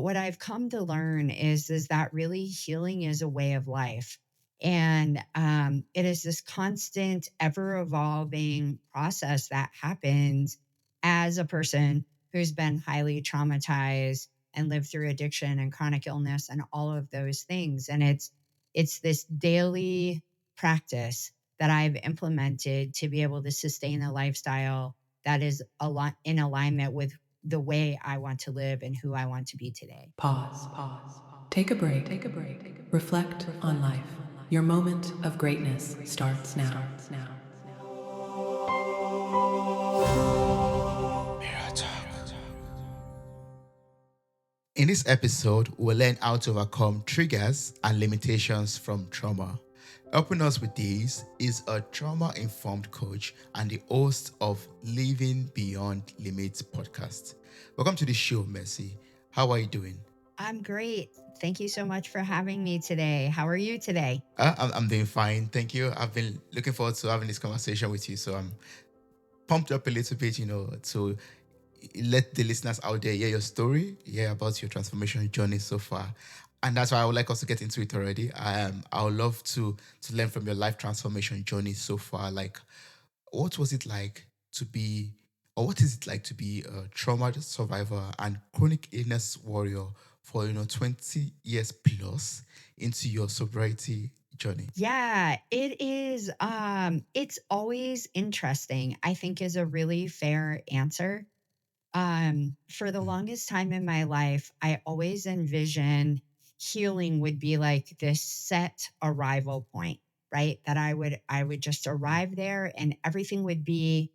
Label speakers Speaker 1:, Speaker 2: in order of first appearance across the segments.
Speaker 1: But what I've come to learn is that really healing is a way of life. And it is this constant, ever evolving process that happens as a person who's been highly traumatized and lived through addiction and chronic illness and all of those things. And it's this daily practice that I've implemented to be able to sustain a lifestyle that is in alignment with the way I want to live and who I want to be today.
Speaker 2: Pause. Take a break. Reflect on life. Your moment of greatness starts now.
Speaker 3: In this episode, we'll learn how to overcome triggers and limitations from trauma. Helping us with these is a trauma-informed coach and the host of Living Beyond Limits podcast. Welcome to the show, Mercy. How are you doing?
Speaker 1: I'm great. Thank you so much for having me today. How are you today?
Speaker 3: I'm doing fine. Thank you. I've been looking forward to having this conversation with you. So I'm pumped up a little bit, to let the listeners out there hear your story, hear about your transformation journey so far. And that's why I would like us to get into it already. I would love to learn from your life transformation journey so far. Like, what was it like to be, or what is it like to be a trauma survivor and chronic illness warrior for 20 years plus into your sobriety journey?
Speaker 1: Yeah, it is. It's always interesting, I think is a really fair answer. For the
Speaker 3: Mm.
Speaker 1: longest time in my life, I always envisioned healing would be like this set arrival point, right? That I would just arrive there and everything would be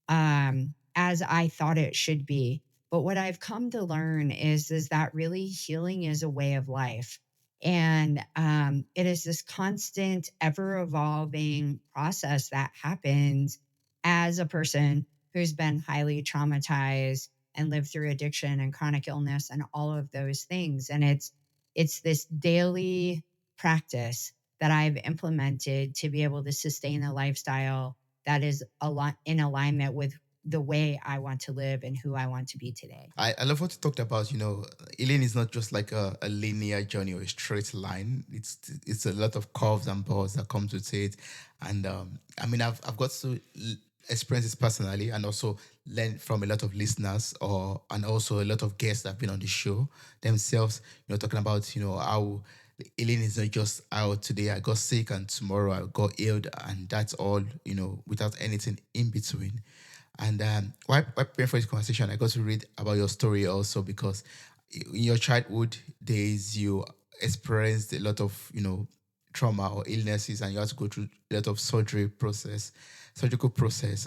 Speaker 1: as I thought it should be. But what I've come to learn is that really healing is a way of life. And it is this constant, ever evolving process that happens as a person who's been highly traumatized and lived through addiction and chronic illness and all of those things. And it's this daily practice that I've implemented to be able to sustain a lifestyle that is a lot in alignment with the way I want to live and who I want to be today.
Speaker 3: I love what you talked about. Healing is not just like a linear journey or a straight line. It's a lot of curves and bumps that comes with it. And I mean, I've got to experience this personally and also learn from a lot of listeners and also a lot of guests that have been on the show themselves, talking about, how healing is not just out today I got sick and tomorrow I got healed and that's all, without anything in between. And while preparing for this conversation, I got to read about your story also because in your childhood days, you experienced a lot of, trauma or illnesses, and you had to go through a lot of surgical process.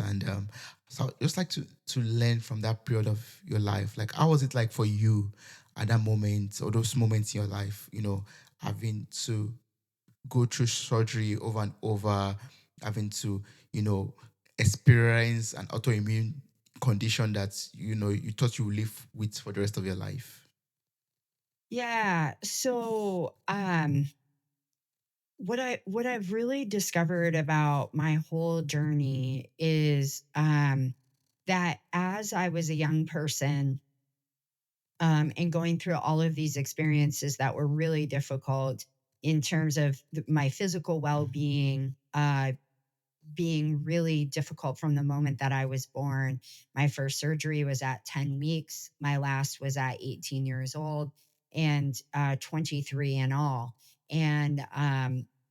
Speaker 3: And so I'd just like to learn from that period of your life. Like, how was it like for you at that moment or those moments in your life, having to go through surgery over and over, having to, you know, experience an autoimmune condition that, you thought you would live with for the rest of your life?
Speaker 1: Yeah. So what I've really discovered about my whole journey is that as I was a young person, and going through all of these experiences that were really difficult in terms of my physical well-being, being really difficult from the moment that I was born. My first surgery was at 10 weeks. My last was at 18 years old and 23 in all. And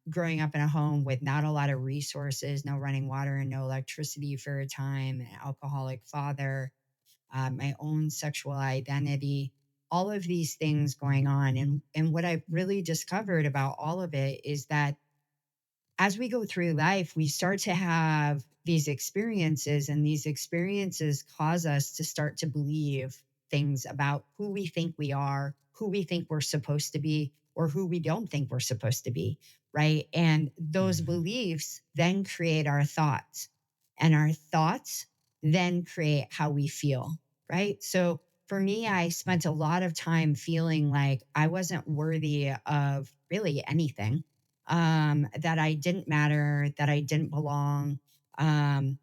Speaker 1: growing up in a home with not a lot of resources, no running water and no electricity for a time, an alcoholic father, my own sexual identity, all of these things going on. And what I've really discovered about all of it is that as we go through life, we start to have these experiences, and these experiences cause us to start to believe things about who we think we are, who we think we're supposed to be, or who we don't think we're supposed to be. Right. And those
Speaker 3: Mhm.
Speaker 1: beliefs then create our thoughts, and our thoughts then create how we feel. Right. So for me, I spent a lot of time feeling like I wasn't worthy of really anything, that I didn't matter, that I didn't belong. And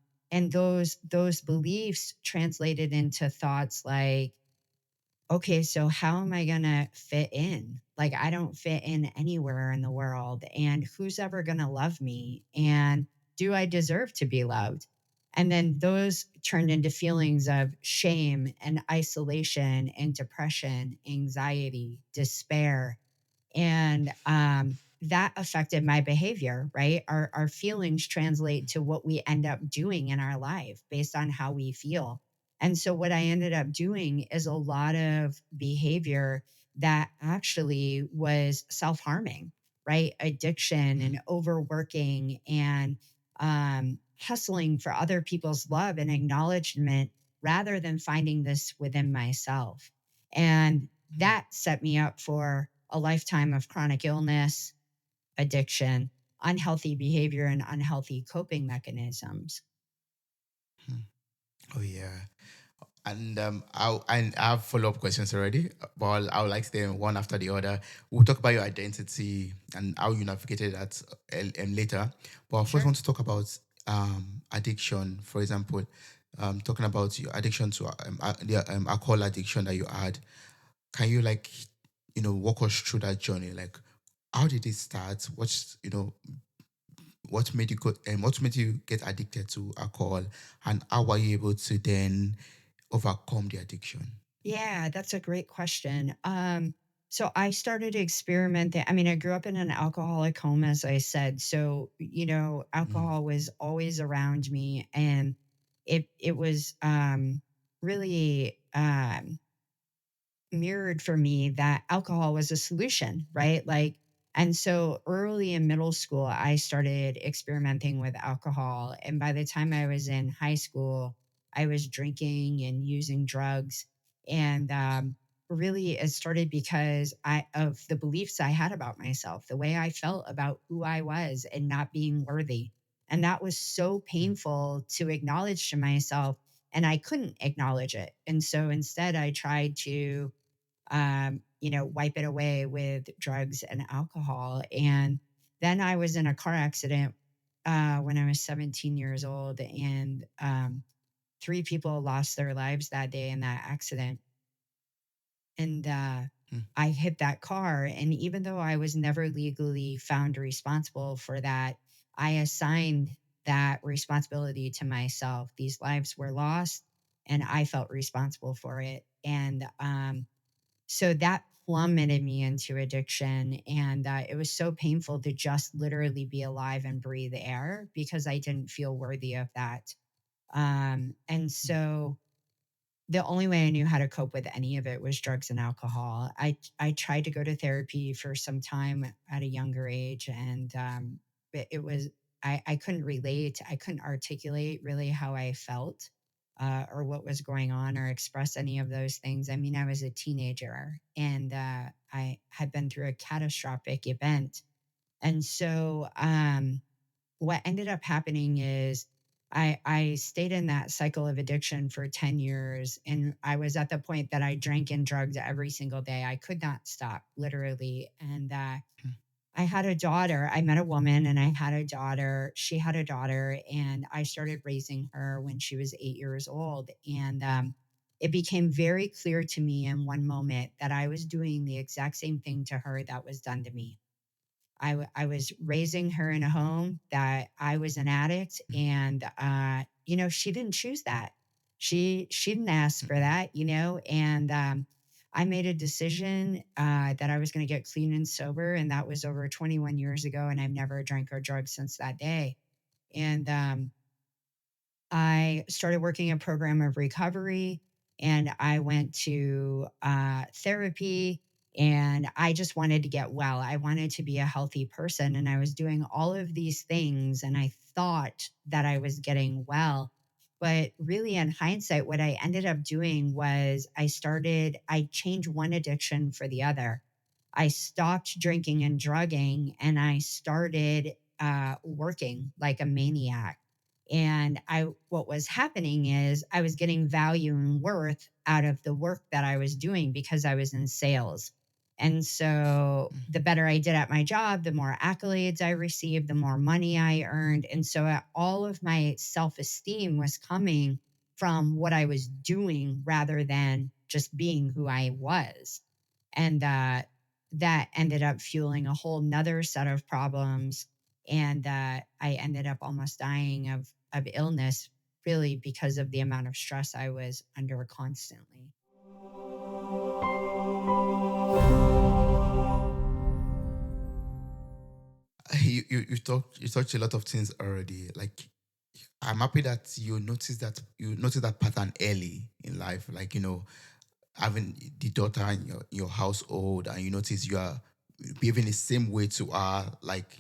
Speaker 1: those beliefs translated into thoughts like, okay, so how am I going to fit in? Like, I don't fit in anywhere in the world. And who's ever going to love me? And do I deserve to be loved? And then those turned into feelings of shame and isolation and depression, anxiety, despair, and that affected my behavior. Right, our feelings translate to what we end up doing in our life based on how we feel. And so what I ended up doing is a lot of behavior that actually was self-harming, right? Addiction
Speaker 3: Mm,
Speaker 1: and overworking and hustling for other people's love and acknowledgement rather than finding this within myself. And that set me up for a lifetime of chronic illness, addiction, unhealthy behavior, and unhealthy coping mechanisms.
Speaker 3: mm. Oh yeah. And I have follow up questions already, but I'll like them one after the other. We'll talk about your identity and how you navigated that later. But I first
Speaker 1: Sure.
Speaker 3: want to talk about addiction. For example, talking about your addiction to the alcohol addiction that you had. Can you like, walk us through that journey? Like, how did it start? What made you go and what made you get addicted to alcohol, and how were you able to then overcome the addiction?
Speaker 1: Yeah, that's a great question. So I started experimenting. I mean, I grew up in an alcoholic home, as I said. So,
Speaker 3: Mm,
Speaker 1: alcohol was always around me, and it was really mirrored for me that alcohol was a solution, right? Like, and so early in middle school, I started experimenting with alcohol. And by the time I was in high school, I was drinking and using drugs. And really, it started because of the beliefs I had about myself, the way I felt about who I was and not being worthy. And that was so
Speaker 3: mm,
Speaker 1: painful to acknowledge to myself. And I couldn't acknowledge it. And so instead, I tried to wipe it away with drugs and alcohol. And then I was in a car accident when I was 17 years old, and three people lost their lives that day in that accident. And
Speaker 3: mm,
Speaker 1: I hit that car. And even though I was never legally found responsible for that, I assigned that responsibility to myself. These lives were lost, and I felt responsible for it. And so that plummeted me into addiction. And it was so painful to just literally be alive and breathe air because I didn't feel worthy of that. And so the only way I knew how to cope with any of it was drugs and alcohol. I tried to go to therapy for some time at a younger age, and it was I couldn't relate. I couldn't articulate really how I felt or what was going on or express any of those things. I mean, I was a teenager, and I had been through a catastrophic event, and so what ended up happening is I stayed in that cycle of addiction for 10 years, and I was at the point that I drank and drugged every single day. I could not stop, literally. And
Speaker 3: mm,
Speaker 1: I had a daughter. I met a woman and I had a daughter. She had a daughter, and I started raising her when she was 8 years old. And it became very clear to me in one moment that I was doing the exact same thing to her that was done to me. I was raising her in a home that I was an addict,
Speaker 3: mm,
Speaker 1: and she didn't choose that. She didn't ask
Speaker 3: mm,
Speaker 1: for that, and I made a decision that I was going to get clean and sober, and that was over 21 years ago, and I've never drank or drugged since that day. And I started working a program of recovery, and I went to therapy, and I just wanted to get well. I wanted to be a healthy person, and I was doing all of these things, and I thought that I was getting well. But really, in hindsight, what I ended up doing was I changed one addiction for the other. I stopped drinking and drugging, and I started working like a maniac. And what was happening is I was getting value and worth out of the work that I was doing because I was in sales. And so
Speaker 3: mm,
Speaker 1: the better I did at my job, the more accolades I received, the more money I earned. And so all of my self esteem was coming from what I was doing rather than just being who I was. And that ended up fueling a whole nother set of problems. And I ended up almost dying of illness, really because of the amount of stress I was under constantly.
Speaker 3: You talked a lot of things already. Like, I'm happy that you notice that pattern early in life. Like, having the daughter in your household, and you notice you are behaving the same way to her, like,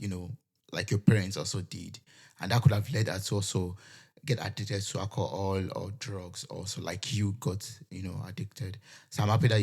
Speaker 3: like your parents also did. And that could have led her to also get addicted to alcohol or drugs, also like you got, addicted. So I'm happy that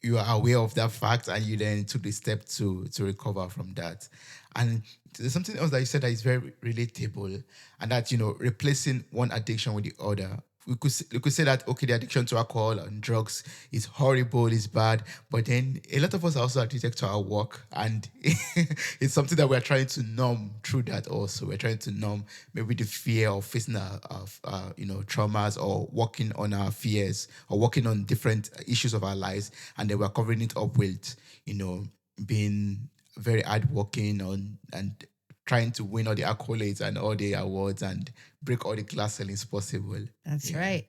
Speaker 3: you are aware of that fact, and you then took the step to recover from that. And there's something else that you said that is very relatable, and that, replacing one addiction with the other. We could say that, okay, the addiction to alcohol and drugs is horrible, is bad, but then a lot of us are also addicted to our work, and it's something that we're trying to numb through that. Also, we're trying to numb maybe the fear of facing traumas, or working on our fears, or working on different issues of our lives, and then we're covering it up with, you know being very hardworking on, and trying to win all the accolades and all the awards, and break all the glass ceilings possible.
Speaker 1: That's
Speaker 3: Yeah,
Speaker 1: right.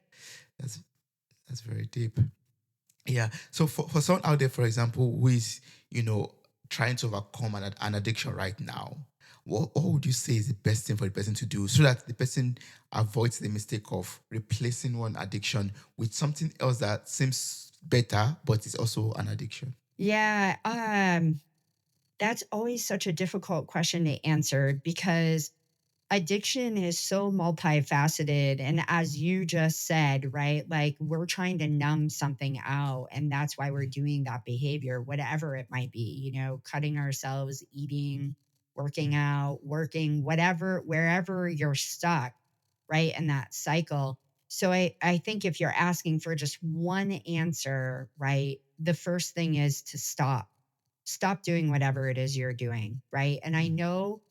Speaker 3: that's that's very deep. Yeah. So for someone out there, for example, who is, trying to overcome an addiction right now, what would you say is the best thing for the person to do, so that the person avoids the mistake of replacing one addiction with something else that seems better, but is also an addiction?
Speaker 1: Yeah, that's always such a difficult question to answer because addiction is so multifaceted. And as you just said, right, like we're trying to numb something out. And that's why we're doing that behavior, whatever it might be, cutting ourselves, eating, working out, working, whatever, wherever you're stuck, right, in that cycle. So I think if you're asking for just one answer, right, the first thing is to stop doing whatever it is you're doing, right? And I know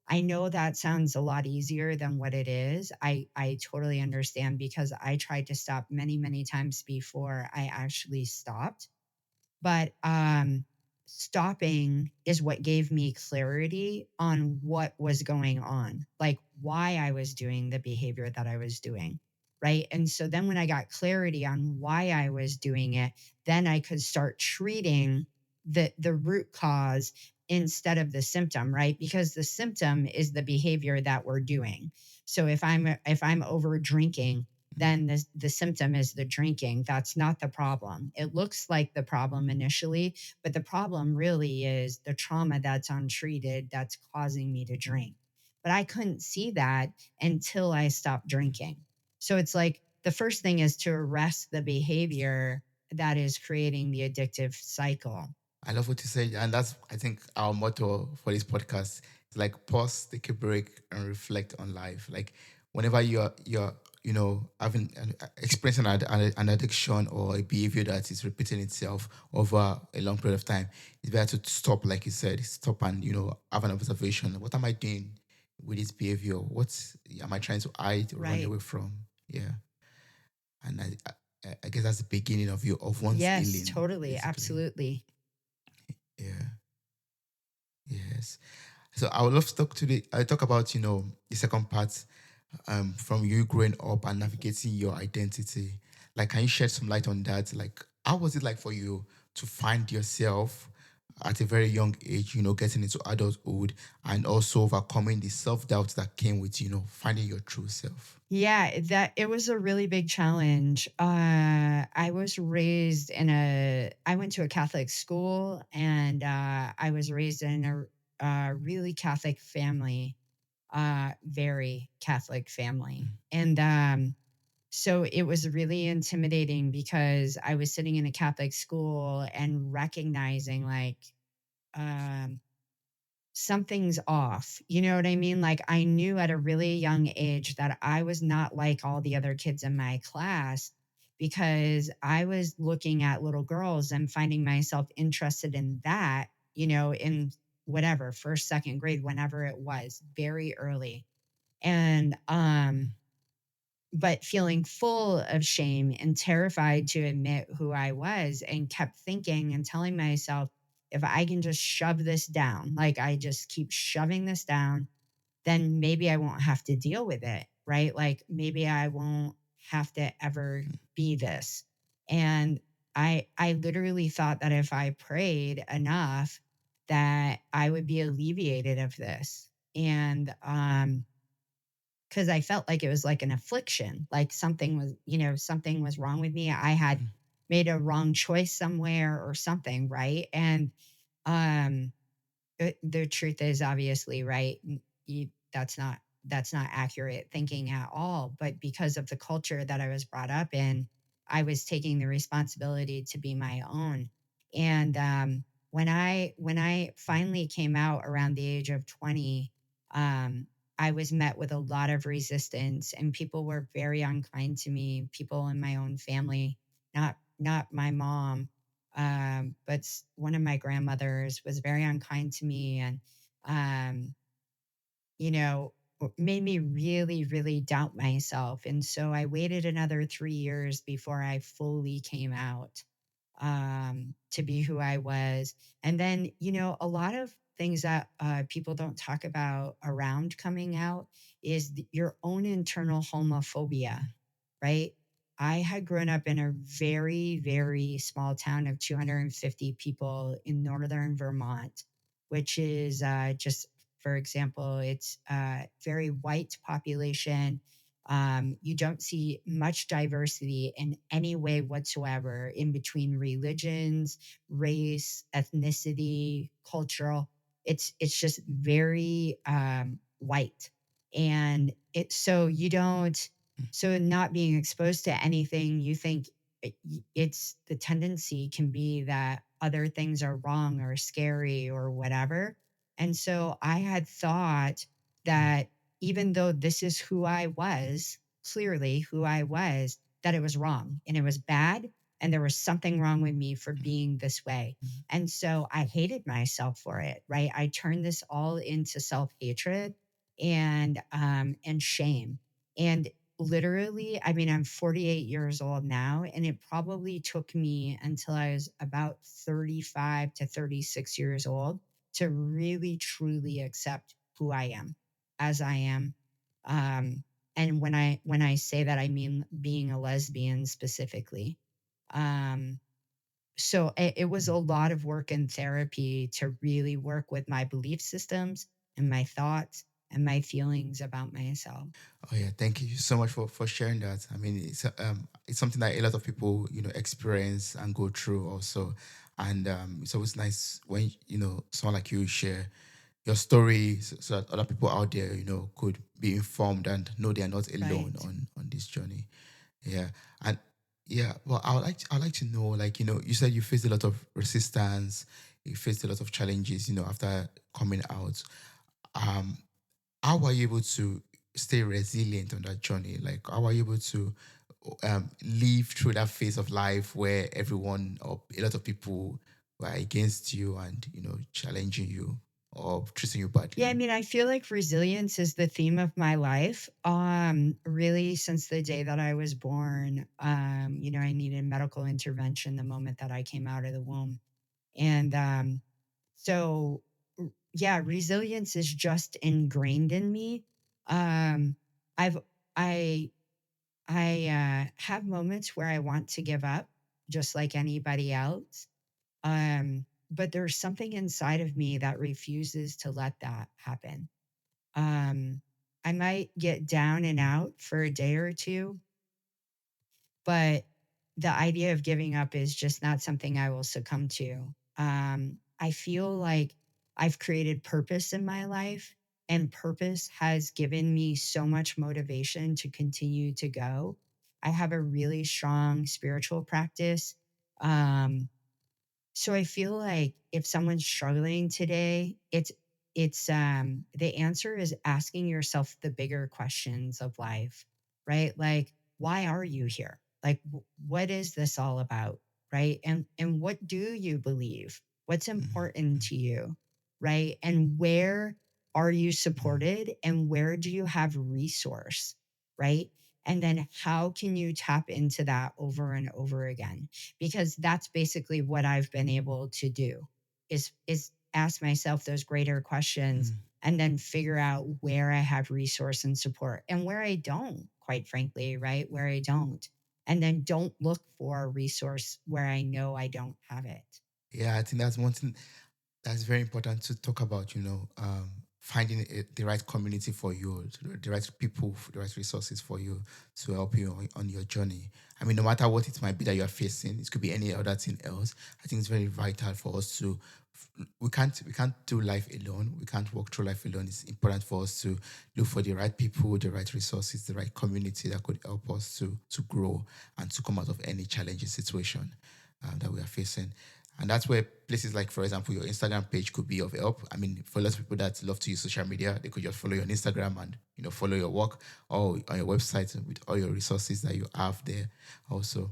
Speaker 1: that sounds a lot easier than what it is. I totally understand because I tried to stop many, many times before I actually stopped. But, stopping is what gave me clarity on what was going on, like why I was doing the behavior that I was doing, right? And so then when I got clarity on why I was doing it, then I could start treating the root cause instead of the symptom, right? Because the symptom is the behavior that we're doing. So if I'm over drinking, then the symptom is the drinking. That's not the problem. It looks like the problem initially, but the problem really is the trauma that's untreated that's causing me to drink. But I couldn't see that until I stopped drinking. So it's like the first thing is to arrest the behavior that is creating the addictive cycle.
Speaker 3: I love what you say, and that's, I think, our motto for this podcast. It's like, pause, take a break, and reflect on life. Like, whenever you're having experiencing an addiction, or a behavior that is repeating itself over a long period of time, it's better to stop, like you said, stop, and have an observation. What am I doing with this behavior? What am I trying to hide or run
Speaker 1: Right.
Speaker 3: away from? Yeah, and I guess that's the beginning of one's
Speaker 1: Yes,
Speaker 3: healing,
Speaker 1: totally.
Speaker 3: basically.
Speaker 1: Absolutely.
Speaker 3: Yeah. Yes. So I would love to I talk about, the second part, from you growing up and navigating your identity. Like, can you shed some light on that? Like, how was it like for you to find yourself at a very young age, getting into adulthood, and also overcoming the self-doubt that came with, finding your true self?
Speaker 1: Yeah, that it was a really big challenge. I went to a Catholic school and I was raised in a really Catholic family, very Catholic family. And so it was really intimidating because I was sitting in a Catholic school and recognizing like, um, something's off. You know what I mean? Like I knew at a really young age that I was not like all the other kids in my class because I was looking at little girls and finding myself interested in that, in whatever, first, second grade, whenever it was, very early. And but feeling full of shame and terrified to admit who I was, and kept thinking and telling myself, if I can just shove this down, like I just keep shoving this down, then maybe I won't have to deal with it, right? Like maybe I won't have to ever be this. And I literally thought that if I prayed enough that I would be alleviated of this. And cuz I felt like it was like an affliction, like something was, something was wrong with me. I had made a wrong choice somewhere or something, right? And um the truth is obviously, right, that's not accurate thinking at all, but because of the culture that I was brought up in, I was taking the responsibility to be my own. And when I finally came out around the age of 20, um I was met with a lot of resistance, and people were very unkind to me, people in my own family, not my mom, but one of my grandmothers was very unkind to me, and um, you know, made me really, really doubt myself. And so I waited another 3 years before I fully came out, to be who I was. And then, a lot of things that people don't talk about around coming out is your own internal homophobia, right? I had grown up in a very, very small town of 250 people in northern Vermont, which is just, for example, it's a very white population. You don't see much diversity in any way whatsoever in between religions, race, ethnicity, cultural. It's just very white, and it so you don't so not being exposed to anything, you think it's the tendency can be that other things are wrong or scary or whatever. And so I had thought that even though this is who I was, clearly who I was, that it was wrong and it was bad. And there was something wrong with me for being this way. And so I hated myself for it, right? I turned this all into self hatred and shame. And literally, I mean, I'm 48 years old now, and it probably took me until I was about 35 to 36 years old to really truly accept who I am as I am. Um, and when I say that, I mean being a lesbian specifically. Um, so it was a lot of work in therapy to really work with my belief systems and my thoughts and my feelings about myself.
Speaker 3: Oh yeah, thank you so much for sharing that. I mean, it's something that a lot of people experience and go through also, and it's always nice when someone like you share your story, so that other people out there could be informed and know they are not alone
Speaker 1: Right.
Speaker 3: on this journey. Yeah, and yeah, well, I'd like to know, like you said you faced a lot of resistance, you faced a lot of challenges, after coming out. Um, how were you able to stay resilient on that journey? Like, how were you able to live through that phase of life where everyone or a lot of people were against you and challenging you or treating you
Speaker 1: Yeah, I
Speaker 3: badly?
Speaker 1: mean, I feel like resilience is the theme of my life. Really since the day that I was born. I needed medical intervention the moment that I came out of the womb. And so yeah, resilience is just ingrained in me. Um I've I have moments where I want to give up just like anybody else. But there's something inside of me that refuses to let that happen. Um, I might get down and out for a day or two, but the idea of giving up is just not something I will succumb to. I feel like I've created purpose in my life, and purpose has given me so much motivation to continue to go. I have a really strong spiritual practice. Um, so I feel like if someone's struggling today, it's the answer is asking yourself the bigger questions of life, right? Like, why are you here? Like, what is this all about? Right? And what do you believe? What's important to you? Right? And where are you supported, and where do you have resource? Right? And then how can you tap into that over and over again? Because that's basically what I've been able to do is ask myself those greater questions
Speaker 3: Mm.
Speaker 1: and then figure out where I have resource and support and where I don't, quite frankly, right? Where I don't. And then don't look for a resource where I know I don't have it.
Speaker 3: Yeah, I think that's one thing that's very important to talk about, finding the right community for you, the right people, the right resources for you to help you on your journey. I mean, no matter what it might be that you are facing, it could be any other thing else. I think it's very vital for us to, we can't do life alone. We can't walk through life alone. It's important for us to look for the right people, the right resources, the right community that could help us to grow and to come out of any challenging situation that we are facing. And that's where places like, for example, your Instagram page could be of help. I mean, for lots of people that love to use social media, they could just follow you on Instagram and, follow your work, or on your website with all your resources that you have there also.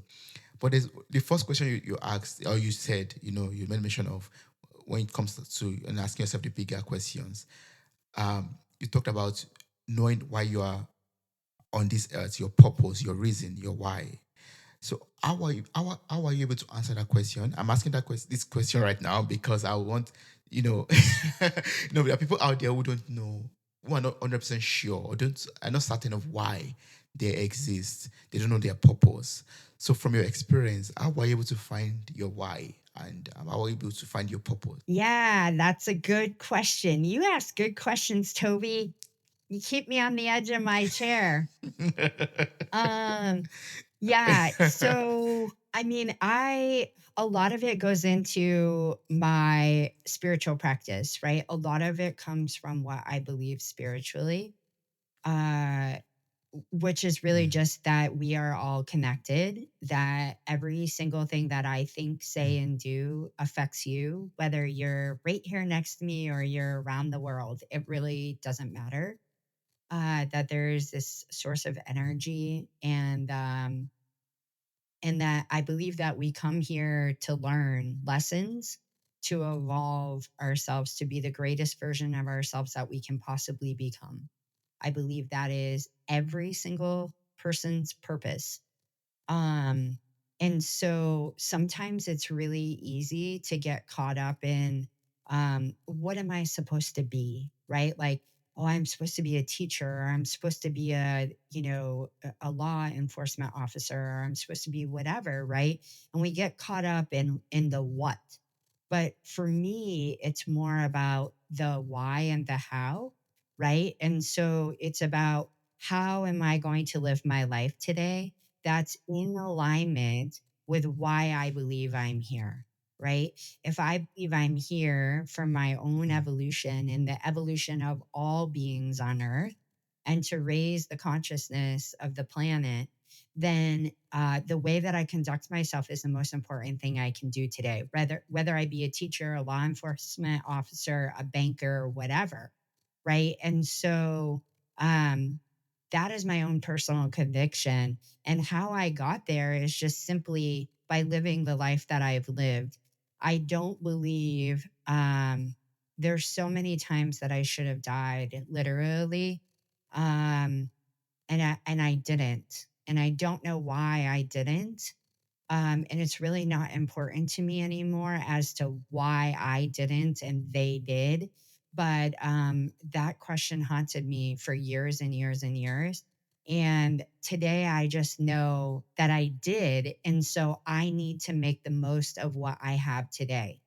Speaker 3: But there's the first question you asked, or you said, you made mention of when it comes to and asking yourself the bigger questions. You talked about knowing why you are on this earth, your purpose, your reason, your why. So how are you able to answer that question? I'm asking this question right now because I want, there are people out there who don't know, who are not 100% sure, or don't are not certain of why they exist. They don't know their purpose. So from your experience, how were you able to find your why, and how were you able to find your purpose?
Speaker 1: Yeah, that's a good question. You ask good questions, Toby. You keep me on the edge of my chair. Um, yeah, so I mean, a lot of it goes into my spiritual practice, right? A lot of it comes from what I believe spiritually. Uh which is really
Speaker 3: Mm,
Speaker 1: just that we are all connected, that every single thing that I think, say,
Speaker 3: mm,
Speaker 1: and do affects you, whether you're right here next to me or you're around the world. It really doesn't matter. That there's this source of energy, and that I believe that we come here to learn lessons, to evolve ourselves to be the greatest version of ourselves that we can possibly become. I believe that is every single person's purpose. Um, and so sometimes it's really easy to get caught up in what am I supposed to be, right? Like, oh, I'm supposed to be a teacher, or I'm supposed to be a law enforcement officer, or I'm supposed to be whatever, right? And we get caught up in the what. But for me, it's more about the why and the how, right? And so it's about how am I going to live my life today that's in alignment with why I believe I'm here, right? If I believe I'm here for my own
Speaker 3: mm,
Speaker 1: evolution and the evolution of all beings on earth and to raise the consciousness of the planet, then the way that I conduct myself is the most important thing I can do today, whether I be a teacher, a law enforcement officer, a banker, whatever, right? And so um, that is my own personal conviction. And how I got there is just simply by living the life that I've lived. I don't believe there's so many times that I should have died, literally. Um, and I didn't. And I don't know why I didn't. And it's really not important to me anymore as to why I didn't and they did. But that question haunted me for years and years and years. And today I just know that I did. And so I need to make the most of what I have today.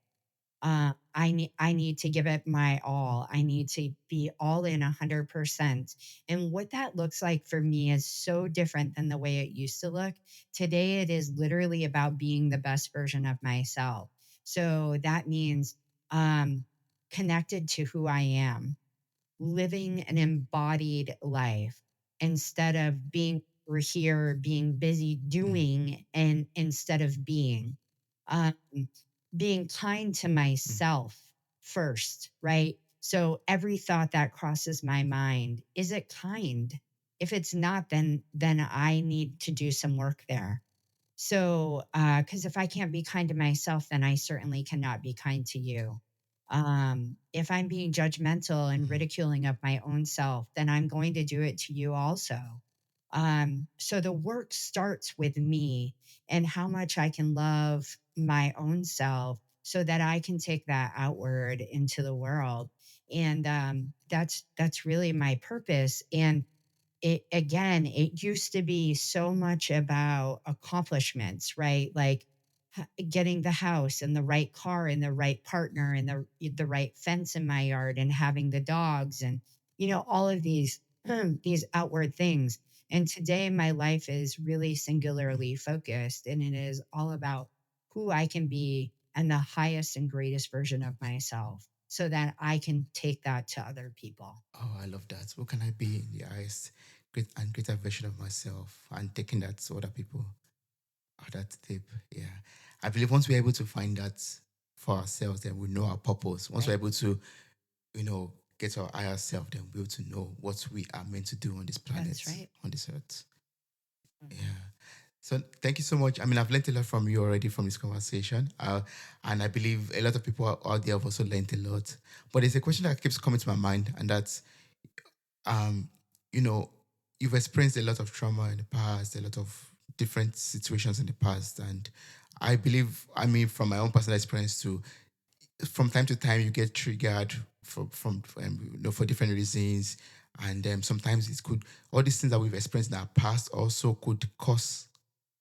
Speaker 1: I need to give it my all. I need to be all in 100%. And what that looks like for me is so different than the way it used to look. Today, it is literally about being the best version of myself. So that means um, connected to who I am, living an embodied life instead of being over here, being busy
Speaker 3: mm,
Speaker 1: doing, and instead of being. Um, being kind to
Speaker 3: mm,
Speaker 1: myself first, right? So every thought that crosses my mind, is it kind? If it's not, then I need to do some work there. So, because if I can't be kind to myself, then I certainly cannot be kind to you. If I'm being judgmental and
Speaker 3: mm.
Speaker 1: ridiculing of my own self, then I'm going to do it to you also. So the work starts with me and how much I can love my own self so that I can take that outward into the world. And that's really my purpose. And it again, it used to be so much about accomplishments, right? Like getting the house and the right car and the right partner and the right fence in my yard and having the dogs and all of these these outward things. And today my life is really singularly focused, and it is all about who I can be and the highest and greatest version of myself so that I can take that to other people.
Speaker 3: Oh, I love that. What can I be in the highest great and greater version of myself, and taking that to other people? Oh, that's deep. Yeah. I believe once we're able to find that for ourselves, then we know our purpose. Once we're
Speaker 1: Right.
Speaker 3: able to, get our higher self, then we'll be able to know what we are meant to do on this
Speaker 1: That's
Speaker 3: planet,
Speaker 1: right.
Speaker 3: on this earth.
Speaker 1: Mhm.
Speaker 3: Yeah. So thank you so much. I mean, I've learned a lot from you already from this conversation. And I believe a lot of people out there have also learned a lot. But there's a question that keeps coming to my mind, and that's, um, you know, you've experienced a lot of trauma in the past, a lot of different situations in the past. And I believe, I mean, from my own personal experience too, from time to time you get triggered for different reasons. And sometimes it could, all these things that we've experienced in our past also could cause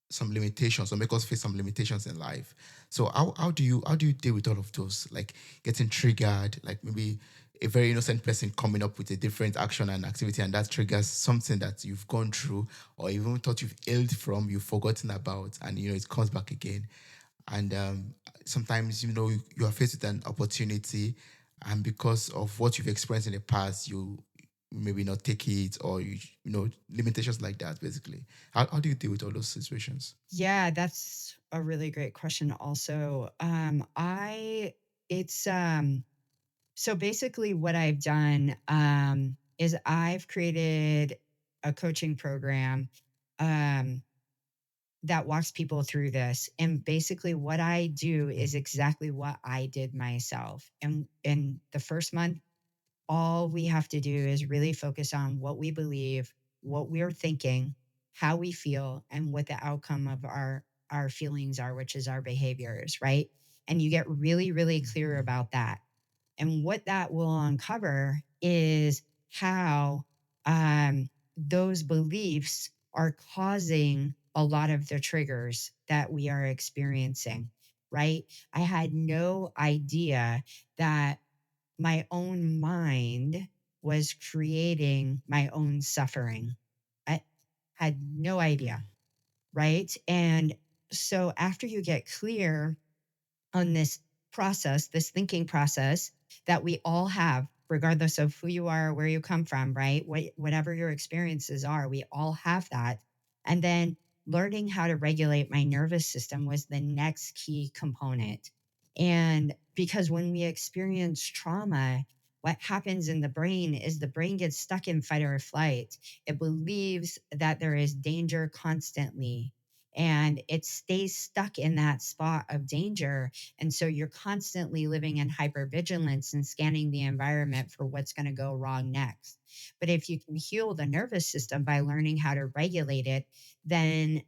Speaker 3: some limitations or make us face some limitations in life. So how do you deal with all of those? Like getting triggered, like maybe a very innocent person coming up with a different action and activity, and that triggers something that you've gone through or even thought you've healed from, you've forgotten about, and it comes back again. And sometimes you are faced with an opportunity, and because of what you've experienced in the past, you maybe not take it, or limitations like that. Basically, how do you deal with all those situations?
Speaker 1: Yeah, that's a really great question also. I it's so basically what I've done is I've created a coaching program um that walks people through this. And basically what I do is exactly what I did myself. And in the first month, all we have to do is really focus on what we believe, what we're thinking, how we feel, and what the outcome of our feelings are, which is our behaviors, right? And you get really, really clear about that. And what that will uncover is how those beliefs are causing a lot of the triggers that we are experiencing, right? I had no idea that my own mind was creating my own suffering. I had no idea, right? And so after you get clear on this process, this thinking process that we all have, regardless of who you are, where you come from, right? Whatever your experiences are, we all have that. And then learning how to regulate my nervous system was the next key component. And because when we experience trauma, what happens in the brain is the brain gets stuck in fight or flight. It believes that there is danger constantly, and it stays stuck in that spot of danger, and so you're constantly living in hypervigilance and scanning the environment for what's going to go wrong next. But if you can heal the nervous system by learning how to regulate it, then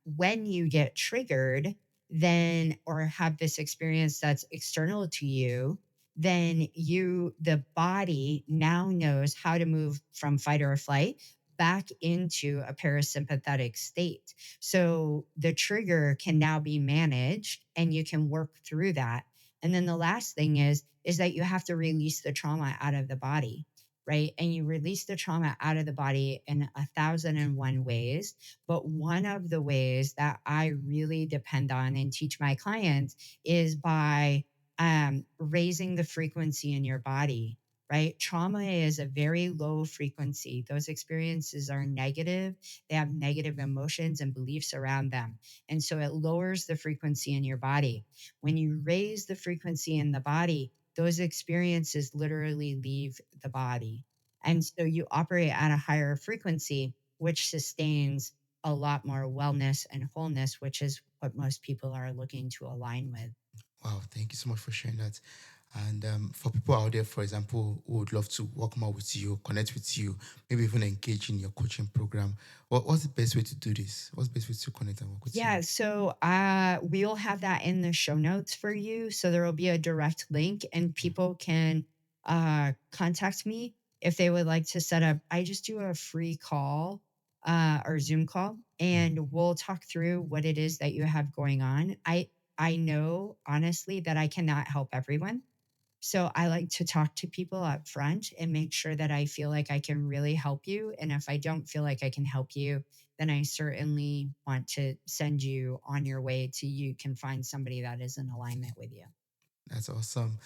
Speaker 1: when you get triggered, then or have this experience that's external to you, then the body now knows how to move from fight or flight back into a parasympathetic state. So the trigger can now be managed and you can work through that. And then the last thing is that you have to release the trauma out of the body, right? And you release the trauma out of the body in 1,001 ways. But one of the ways that I really depend on and teach my clients is by raising the frequency in your body, right? Trauma is a very low frequency. Those experiences are negative, they have negative emotions and beliefs around them. And so it lowers the frequency in your body. When you raise the frequency in the body, those experiences literally leave the body. And so you operate at a higher frequency, which sustains a lot more wellness and wholeness, which is what most people are looking to align with.
Speaker 3: Wow, thank you so much for sharing that. And for people out there, for example, who would love to work more with you, connect with you, maybe even engage in your coaching program, what's the best way to do this? What's the best way to connect and work with you?
Speaker 1: Yeah, so we'll have that in the show notes for you. So there will be a direct link, and people can contact me if they would like to set up. I just do a free call or Zoom call, and we'll talk through what it is that you have going on. I know honestly that I cannot help everyone. So I like to talk to people up front and make sure that I feel like I can really help you. And if I don't feel like I can help you, then I certainly want to send you on your way to you can find somebody that is in alignment with you.
Speaker 3: That's awesome.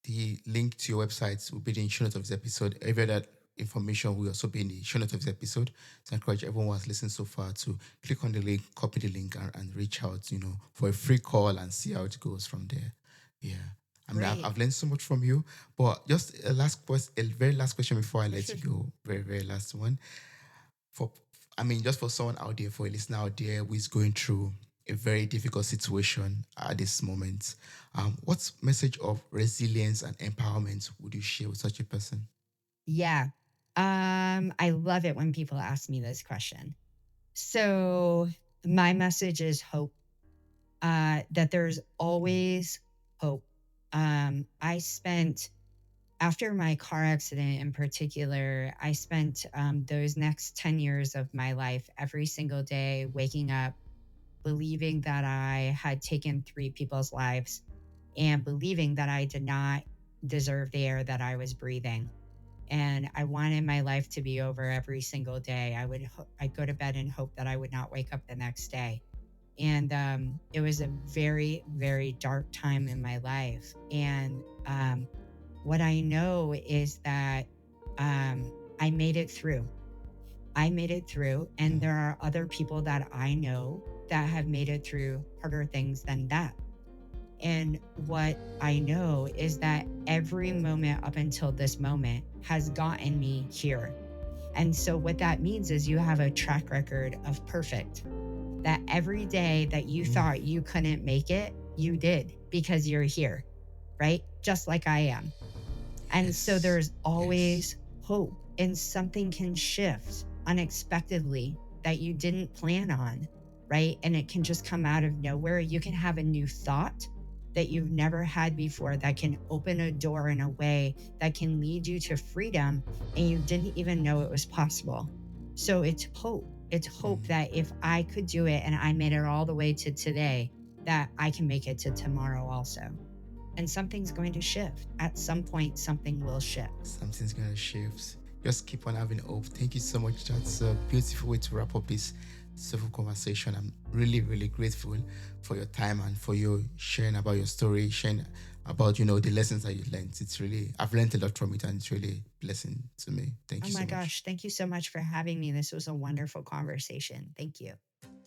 Speaker 3: The link to your website will be in the show notes of this episode. Every other information will also be in the show notes of this episode. So I encourage everyone who has listened so far to click on the link, copy the link, and reach out, for a free call and see how it goes from there. Yeah. I mean, I've,
Speaker 1: Great.
Speaker 3: I've learned so much from you, but just a very last question before I let you go. Very, very last one. For, I mean, just for someone out there, for a listener out there who is going through a very difficult situation at this moment, what message of resilience and empowerment would you share with such a person?
Speaker 1: Yeah. I love it when people ask me this question. So my message is hope. That there's always hope. I spent after my car accident in particular, I spent those next 10 years of my life every single day waking up, believing that I had taken three people's lives and believing that I did not deserve the air that I was breathing. And I wanted my life to be over every single day. I'd go to bed and hope that I would not wake up the next day. And it was a very, very dark time in my life. And what I know is that I made it through. I made it through, and there are other people that I know that have made it through harder things than that. And what I know is that every moment up until this moment has gotten me here. And so, what that means is you have a track record of perfect, that every day that you thought you couldn't make it, you did because you're here, right? Just like I am. And so
Speaker 3: Yes.
Speaker 1: there's
Speaker 3: Yes.
Speaker 1: always hope, and something can shift unexpectedly that you didn't plan on, right? And it can just come out of nowhere. You can have a new thought that you've never had before that can open a door in a way that can lead you to freedom, and you didn't even know it was possible. So it's hope. It's hope that if I could do it and I made it all the way to today, that I can make it to tomorrow also, and something's going to shift. At some point, something will shift.
Speaker 3: Something's gonna shift. Just keep on having hope. Thank you so much. That's a beautiful way to wrap up this civil conversation. I'm really, really grateful for your time and for you sharing about your story, sharing about the lessons that you learned. It's really I've learned a lot from it, and it's really a blessing to me. Thank
Speaker 1: Oh
Speaker 3: you so
Speaker 1: my
Speaker 3: much.
Speaker 1: gosh. Thank you so much for having me. This was a wonderful conversation. Thank you.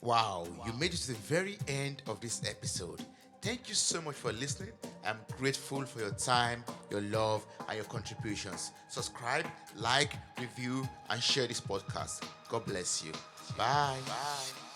Speaker 3: Wow, you made it to the very end of this episode. Thank you so much for listening. I'm grateful for your time, your love, and your contributions. Subscribe, like, review, and share this podcast. God bless you. Bye. Bye.